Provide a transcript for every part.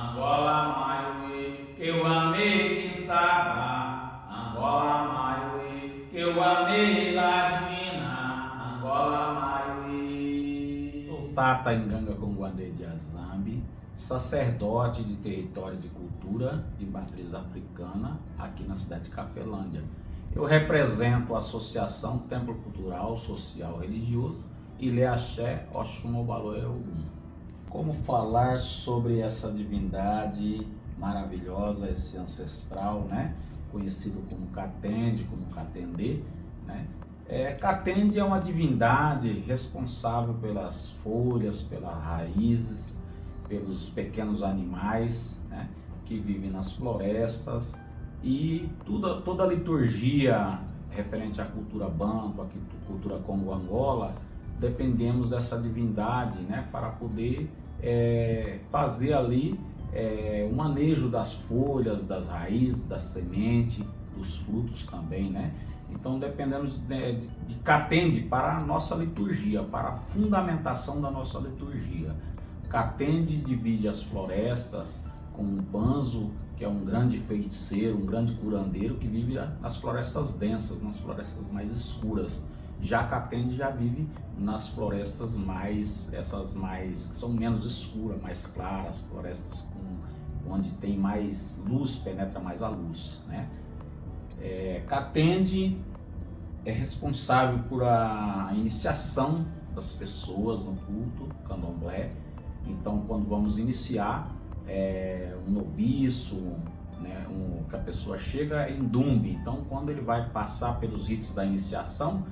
Angola Maiue, que eu amei que saba, Angola Maiue, que eu amei Ladina, Angola Maiue. Sou Tata Nganga Conguandê de Azambi, sacerdote de território de cultura de matriz africana aqui na cidade de Cafelândia. Eu represento a Associação Templo Cultural, Social e Religioso Ilê Axé Oxum Obaloé Ogum. Como falar sobre essa divindade maravilhosa, esse ancestral, né? Conhecido como Katende, como Katendê, né? Katende é uma divindade responsável pelas folhas, pelas raízes, pelos pequenos animais, né? Que vivem nas florestas, e toda a liturgia referente à cultura banto, à cultura Congo-Angola, dependemos dessa divindade, né? Para poder fazer ali o manejo das folhas, das raízes, da semente, dos frutos também, né? Então dependemos de Katende para a nossa liturgia, para a fundamentação da nossa liturgia. Katende divide as florestas com o Banzo, que é um grande feiticeiro, um grande curandeiro que vive nas florestas densas, nas florestas mais escuras. Já Katende já vive nas florestas essas mais que são menos escuras, mais claras, florestas onde tem mais luz, penetra mais a luz, né? Katende é responsável por a iniciação das pessoas no culto candomblé. Então, quando vamos iniciar um noviço, né, que a pessoa chega em Dumbe, então quando ele vai passar pelos ritos da iniciação,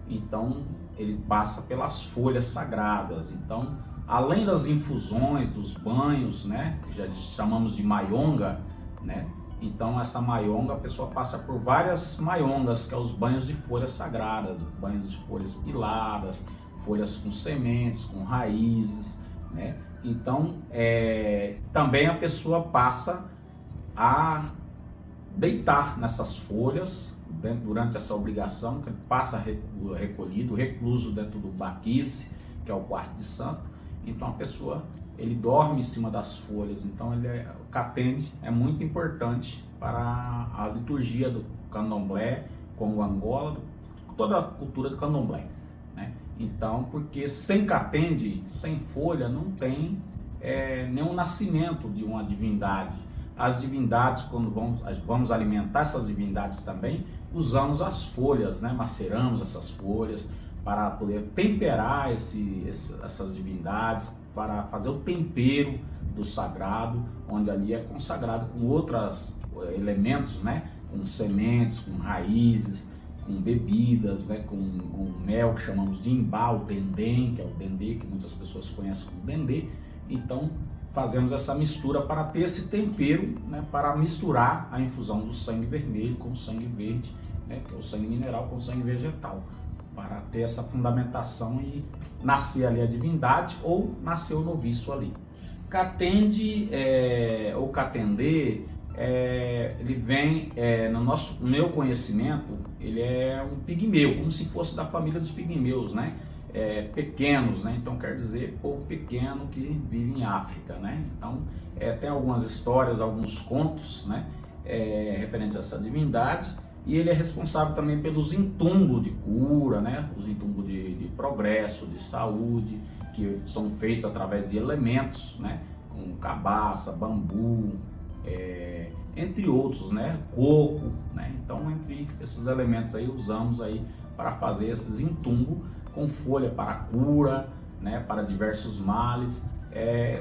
então ele passa pelas folhas sagradas. Então, além das infusões, dos banhos, né, que já chamamos de maionga, né, então essa maionga, a pessoa passa por várias maiongas, que é os banhos de folhas sagradas, banhos de folhas piladas, folhas com sementes, com raízes, né. Então, também a pessoa passa a deitar nessas folhas durante essa obrigação, que passa recolhido, recluso dentro do baquice, que é o quarto de santo. Então a pessoa, ele dorme em cima das folhas. Então o Katende é muito importante para a liturgia do candomblé, Congo-Angola, toda a cultura do candomblé, né? Então, porque sem Katende, sem folha, não tem nenhum nascimento de uma divindade. As divindades, quando vamos alimentar essas divindades também, usamos as folhas, né? Maceramos essas folhas para poder temperar essas divindades, para fazer o tempero do sagrado, onde ali é consagrado com outros elementos, né? Com sementes, com raízes, com bebidas, né? Com mel, que chamamos de imbá, o dendém, que é o dendê, que muitas pessoas conhecem como dendê. Então, fazemos essa mistura para ter esse tempero, né, para misturar a infusão do sangue vermelho com o sangue verde, né, que é o sangue mineral com o sangue vegetal, para ter essa fundamentação e nascer ali a divindade ou nascer o noviço ali. Katende ou Katendê, ele vem, no meu conhecimento, ele é um pigmeu, como se fosse da família dos pigmeus, né? Pequenos, né? Então quer dizer povo pequeno que vive em África, né? Então tem algumas histórias, alguns contos, né? Referentes a essa divindade, e ele é responsável também pelos intumbos de cura, né? Os intumbos de progresso, de saúde, que são feitos através de elementos, né? Com cabaça, bambu, entre outros, né? Coco, né? Então, entre esses elementos aí, usamos aí para fazer esses intumbos com folha para cura, né, para diversos males.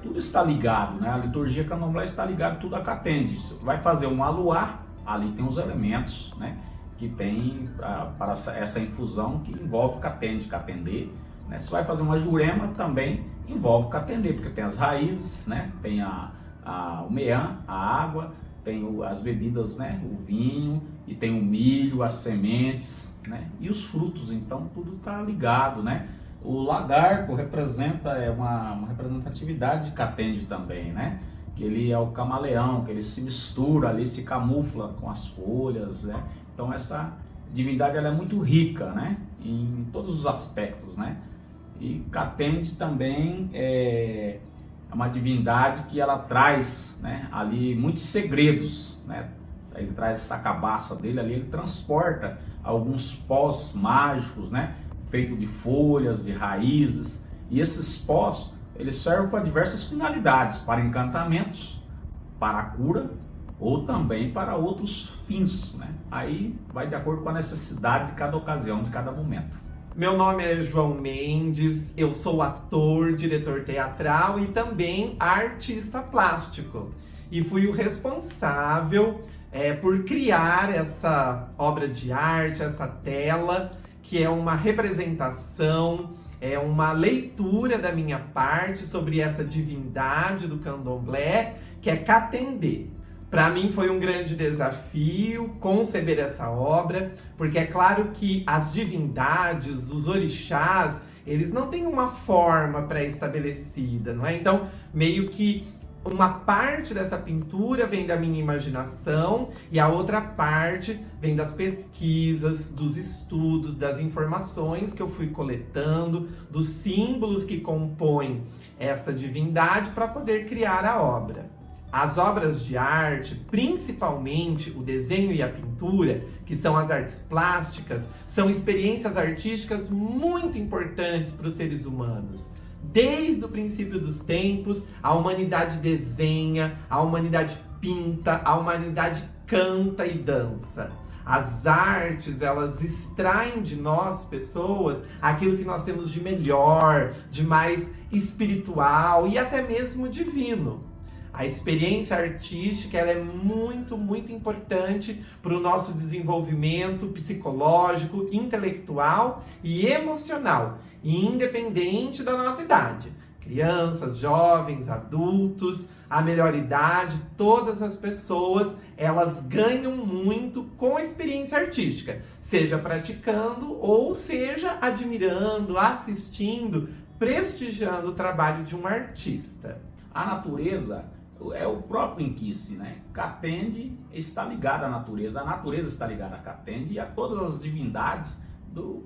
Tudo está ligado, né? A liturgia candomblé está ligada tudo a Katende. Você vai fazer um aluá, ali tem os elementos, né, que tem para essa infusão, que envolve Katende, Katendê, né? Você vai fazer uma jurema, também envolve Katendê, porque tem as raízes, né, tem o meã, a água, tem as bebidas, né, o vinho, e tem o milho, as sementes, né, e os frutos. Então tudo está ligado, né? O lagarto representa uma representatividade de Katende também, né? Que ele é o camaleão, que ele se mistura ali, se camufla com as folhas, né? Então essa divindade, ela é muito rica, né? Em todos os aspectos, né? E Katende também é uma divindade que ela traz, né, ali muitos segredos, né? Ele traz essa cabaça dele ali, ele transporta alguns pós mágicos, né, feito de folhas, de raízes, e esses pós, eles servem para diversas finalidades, para encantamentos, para a cura, ou também para outros fins, né? Aí vai de acordo com a necessidade de cada ocasião, de cada momento. Meu nome é João Mendes, eu sou ator, diretor teatral e também artista plástico. E fui o responsável por criar essa obra de arte, essa tela, que é uma representação, é uma leitura da minha parte sobre essa divindade do candomblé, que é Katendê. Para mim foi um grande desafio conceber essa obra, porque é claro que as divindades, os orixás, eles não têm uma forma pré-estabelecida, não é? Então, meio que uma parte dessa pintura vem da minha imaginação e a outra parte vem das pesquisas, dos estudos, das informações que eu fui coletando, dos símbolos que compõem esta divindade para poder criar a obra. As obras de arte, principalmente o desenho e a pintura, que são as artes plásticas, são experiências artísticas muito importantes para os seres humanos. Desde o princípio dos tempos, a humanidade desenha, a humanidade pinta, a humanidade canta e dança. As artes, elas extraem de nós, pessoas, aquilo que nós temos de melhor, de mais espiritual e até mesmo divino. A experiência artística ela é muito importante para o nosso desenvolvimento psicológico, intelectual e emocional, independente da nossa idade. Crianças, jovens, adultos, a melhor idade, todas as pessoas, elas ganham muito com a experiência artística, seja praticando ou seja admirando, assistindo, prestigiando o trabalho de um artista. A natureza é o próprio Inquice, né? Katendê está ligada à natureza, a natureza está ligada a Katendê e a todas as divindades,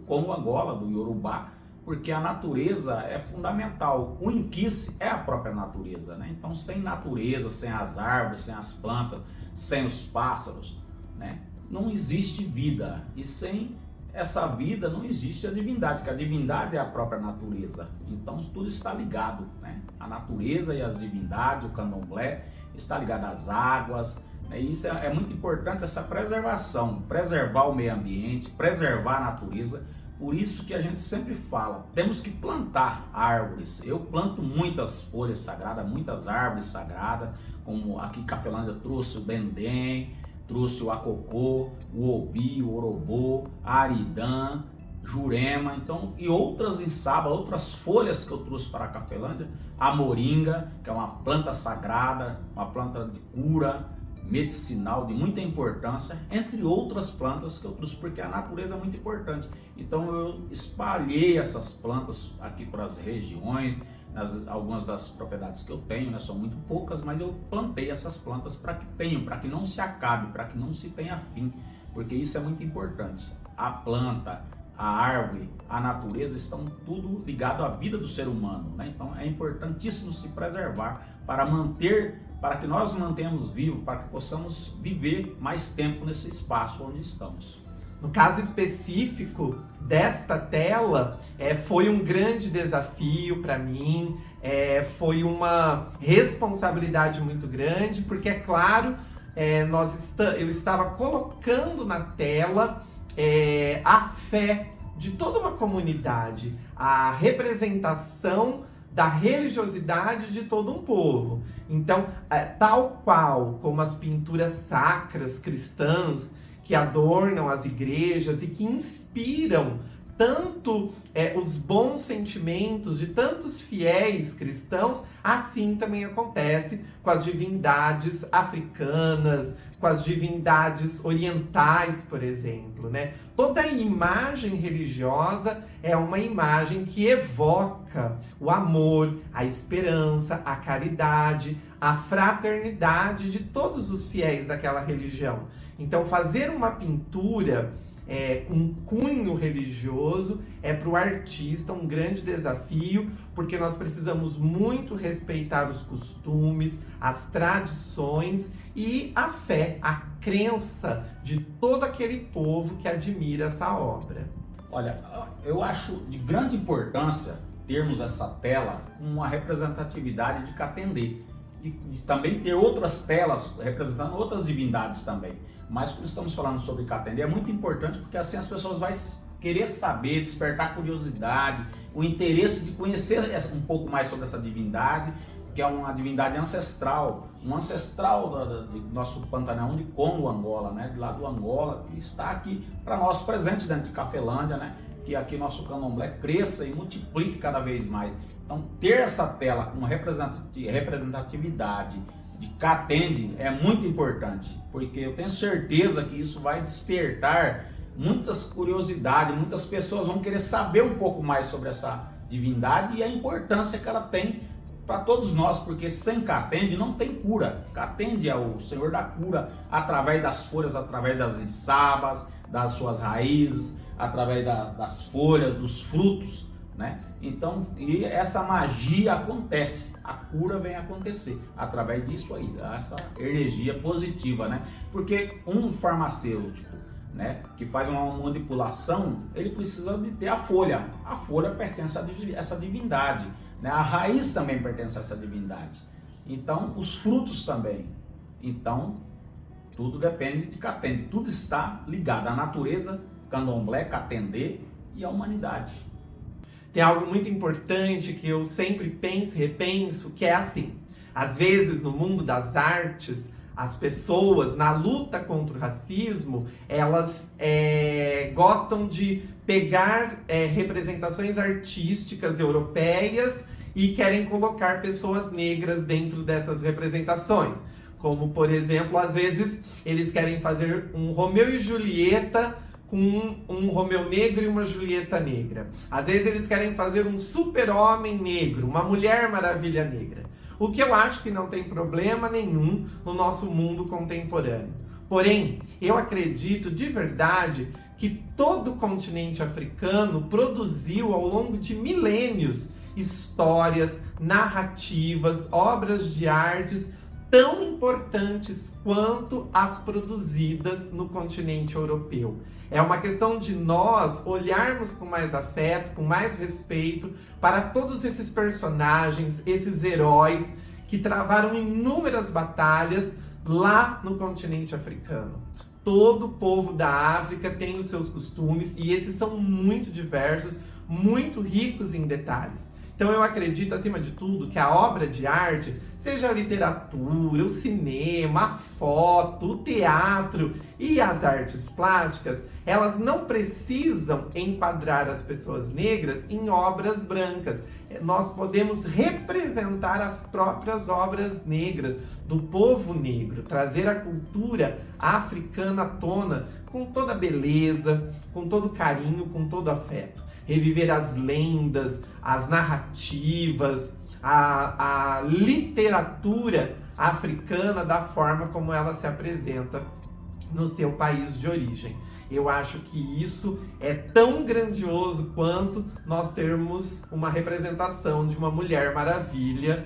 como o Angola, do Yorubá, porque a natureza é fundamental. O Inquice é a própria natureza, né? Então, sem natureza, sem as árvores, sem as plantas, sem os pássaros, né, não existe vida. E sem essa vida não existe a divindade, porque a divindade é a própria natureza. Então tudo está ligado, né? A natureza e as divindades, o candomblé, está ligado às águas, né? Isso é muito importante, essa preservação, preservar o meio ambiente, preservar a natureza. Por isso que a gente sempre fala, temos que plantar árvores. Eu planto muitas folhas sagradas, muitas árvores sagradas, como aqui em Cafelândia trouxe o Dendém, trouxe o Acocô, o Obi, o Orobô, a Aridã, Jurema, então, e outras insaba, outras folhas que eu trouxe para a Cafelândia, a Moringa, que é uma planta sagrada, uma planta de cura, medicinal, de muita importância, entre outras plantas que eu trouxe, porque a natureza é muito importante. Então eu espalhei essas plantas aqui para as regiões, algumas das propriedades que eu tenho, né, são muito poucas, mas eu plantei essas plantas para que tenham, para que não se acabe, para que não se tenha fim, porque isso é muito importante. A planta, a árvore, a natureza estão tudo ligado à vida do ser humano, né? Então é importantíssimo se preservar para que nós mantenhamos vivos, para que possamos viver mais tempo nesse espaço onde estamos. No caso específico desta tela, foi um grande desafio para mim, foi uma responsabilidade muito grande, porque é claro, eu estava colocando na tela a fé de toda uma comunidade, a representação da religiosidade de todo um povo. Então, tal qual como as pinturas sacras cristãs que adornam as igrejas e que inspiram tanto os bons sentimentos de tantos fiéis cristãos, assim também acontece com as divindades africanas, com as divindades orientais, por exemplo, né? Toda imagem religiosa é uma imagem que evoca o amor, a esperança, a caridade, a fraternidade de todos os fiéis daquela religião. Então, fazer uma pintura com cunho religioso, é para o artista um grande desafio, porque nós precisamos muito respeitar os costumes, as tradições e a fé, a crença de todo aquele povo que admira essa obra. Olha, eu acho de grande importância termos essa tela com uma representatividade de Catendê e também ter outras telas representando outras divindades também. Mas quando estamos falando sobre Catendê é muito importante porque assim as pessoas vão querer saber, despertar curiosidade, o interesse de conhecer um pouco mais sobre essa divindade, que é uma divindade ancestral, um ancestral do nosso Pantanal de Congo, Angola, né? De lá do Angola, que está aqui para nós presente dentro de Cafelândia, né? Que aqui nosso candomblé cresça e multiplique cada vez mais. Então ter essa tela com representatividade de Catende é muito importante, porque eu tenho certeza que isso vai despertar muitas curiosidades, muitas pessoas vão querer saber um pouco mais sobre essa divindade e a importância que ela tem para todos nós, porque sem Catende não tem cura. Catende é o Senhor da cura através das folhas, através das enxabas, das suas raízes, através das folhas, dos frutos, né? Então, e essa magia acontece, a cura vem acontecer através disso aí, essa energia positiva, né? Porque um farmacêutico, né, que faz uma manipulação, ele precisa de ter a folha pertence a essa divindade, né? A raiz também pertence a essa divindade, então os frutos também, então tudo depende de Catende, tudo está ligado à natureza, candomblé, Catendê e à humanidade. Tem algo muito importante que eu sempre penso e repenso, que é assim, às vezes no mundo das artes, as pessoas na luta contra o racismo, elas gostam de pegar representações artísticas europeias e querem colocar pessoas negras dentro dessas representações. Como, por exemplo, às vezes eles querem fazer um Romeu e Julieta com um Romeu negro e uma Julieta negra. Às vezes eles querem fazer um super-homem negro, uma Mulher Maravilha negra. O que eu acho que não tem problema nenhum no nosso mundo contemporâneo. Porém, eu acredito de verdade que todo o continente africano produziu ao longo de milênios histórias, narrativas, obras de artes tão importantes quanto as produzidas no continente europeu. É uma questão de nós olharmos com mais afeto, com mais respeito para todos esses personagens, esses heróis que travaram inúmeras batalhas lá no continente africano. Todo povo da África tem os seus costumes e esses são muito diversos, muito ricos em detalhes. Então eu acredito, acima de tudo, que a obra de arte, seja a literatura, o cinema, a foto, o teatro e as artes plásticas, elas não precisam enquadrar as pessoas negras em obras brancas. Nós podemos representar as próprias obras negras do povo negro, trazer a cultura africana à tona com toda beleza, com todo carinho, com todo afeto. Reviver as lendas, as narrativas, a literatura africana da forma como ela se apresenta no seu país de origem. Eu acho que isso é tão grandioso quanto nós termos uma representação de uma Mulher Maravilha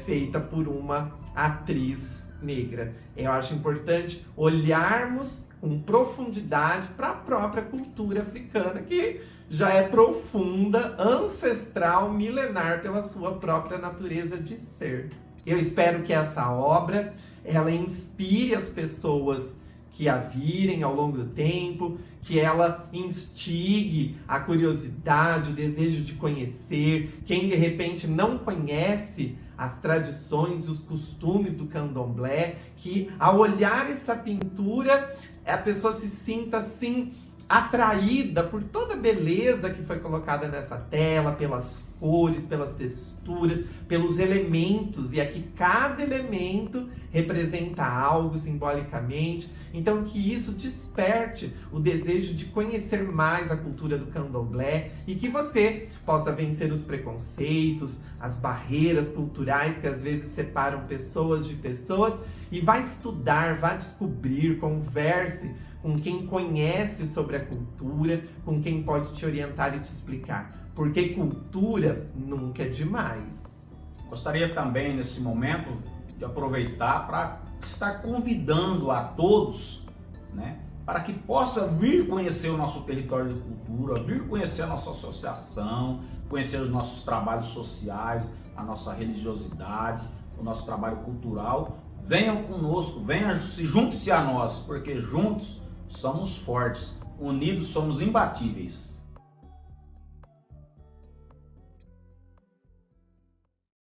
feita por uma atriz negra. Eu acho importante olharmos com profundidade para a própria cultura africana, que já é profunda, ancestral, milenar pela sua própria natureza de ser. Eu espero que essa obra ela inspire as pessoas que a virem ao longo do tempo, que ela instigue a curiosidade, o desejo de conhecer. Quem de repente não conhece as tradições e os costumes do candomblé, que ao olhar essa pintura, a pessoa se sinta assim atraída por toda a beleza que foi colocada nessa tela, pelas cores, pelas texturas, pelos elementos, e aqui cada elemento representa algo simbolicamente. Então, que isso desperte o desejo de conhecer mais a cultura do candomblé e que você possa vencer os preconceitos, as barreiras culturais que às vezes separam pessoas de pessoas e vá estudar, vá descobrir, converse com quem conhece sobre a cultura, com quem pode te orientar e te explicar. Porque cultura nunca é demais. Gostaria também, nesse momento, de aproveitar para estar convidando a todos, né, para que possa vir conhecer o nosso território de cultura, vir conhecer a nossa associação, conhecer os nossos trabalhos sociais, a nossa religiosidade, o nosso trabalho cultural. Venham conosco, junte-se a nós, porque juntos somos fortes, unidos somos imbatíveis.